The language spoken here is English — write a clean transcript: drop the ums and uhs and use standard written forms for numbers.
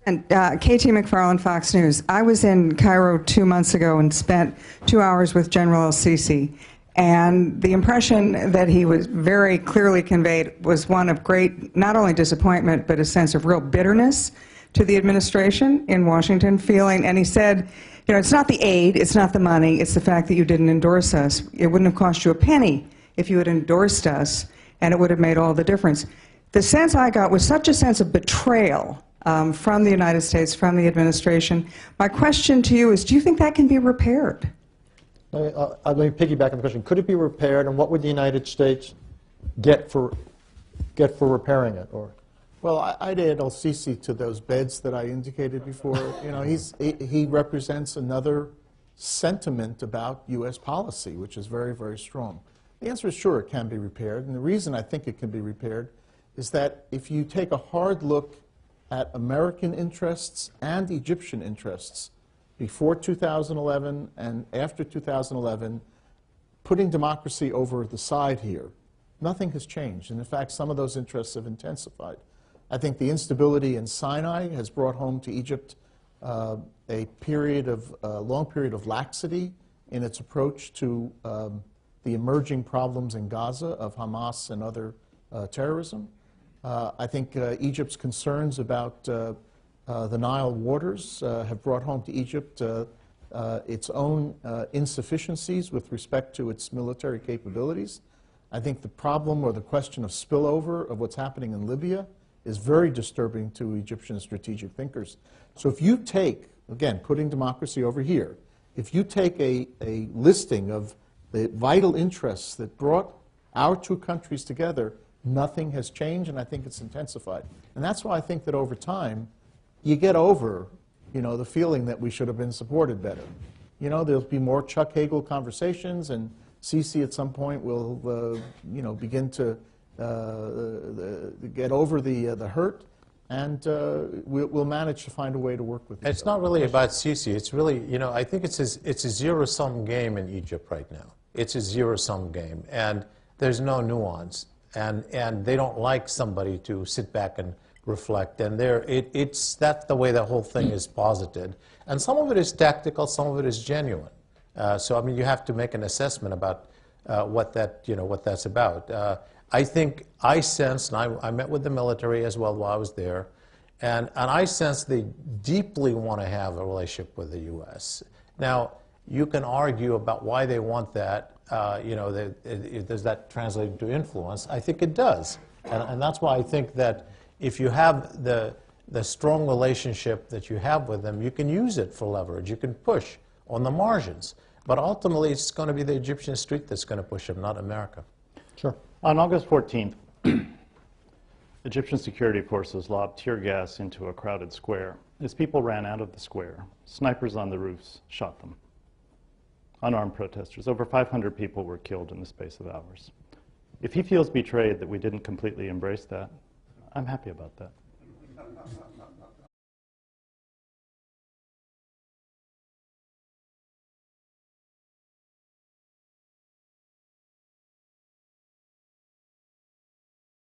And KT McFarland, Fox News. I was in Cairo 2 months ago and spent 2 hours with General el-Sisi. And the impression that he was very clearly conveyed was one of great, not only disappointment, but a sense of real bitterness to the administration in Washington, feeling, and he said, you know, it's not the aid, it's not the money, it's the fact that you didn't endorse us. It wouldn't have cost you a penny if you had endorsed us, and it would have made all the difference. The sense I got was such a sense of betrayal from the United States, from the administration. My question to you is, do you think that can be repaired? Let me piggyback on the question. Could it be repaired, and what would the United States get for repairing it? Or well, I'd add el-Sisi to those beds that I indicated before. You know, he represents another sentiment about U.S. policy, which is very, very strong. The answer is sure, it can be repaired. And the reason I think it can be repaired is that if you take a hard look at American interests and Egyptian interests before 2011 and after 2011, putting democracy over the side here, nothing has changed. And in fact, some of those interests have intensified. I think the instability in Sinai has brought home to Egypt a long period of laxity in its approach to the emerging problems in Gaza of Hamas and other terrorism. I think Egypt's concerns about the Nile waters have brought home to Egypt its own insufficiencies with respect to its military capabilities. I think the problem or the question of spillover of what's happening in Libya is very disturbing to Egyptian strategic thinkers. So if you take, again, putting democracy over here, if you take a listing of the vital interests that brought our two countries together, nothing has changed, and I think it's intensified. And that's why I think that over time, you get over, you know, the feeling that we should have been supported better. You know, there'll be more Chuck Hagel conversations, and Sisi at some point will, you know, begin to get over the hurt, and we'll manage to find a way to work with each other. It's not really about Sisi. It's really, you know, I think it's a zero-sum game in Egypt right now. It's a zero-sum game, and there's no nuance. And they don't like somebody to sit back and reflect. And that's the way the whole thing is posited. And some of it is tactical, some of it is genuine. So I mean, you have to make an assessment about what that's about. I think I sensed, and I met with the military as well while I was there, and I sensed they deeply want to have a relationship with the U.S. Now, you can argue about why they want that. You know, does that translate into influence? I think it does. And that's why I think that if you have the strong relationship that you have with them, you can use it for leverage. You can push on the margins. But ultimately, it's going to be the Egyptian street that's going to push them, not America. sure. On August 14th, Egyptian security forces lobbed tear gas into a crowded square. As people ran out of the square, snipers on the roofs shot them. Unarmed protesters. Over 500 people were killed in the space of hours. If he feels betrayed that we didn't completely embrace that, I'm happy about that.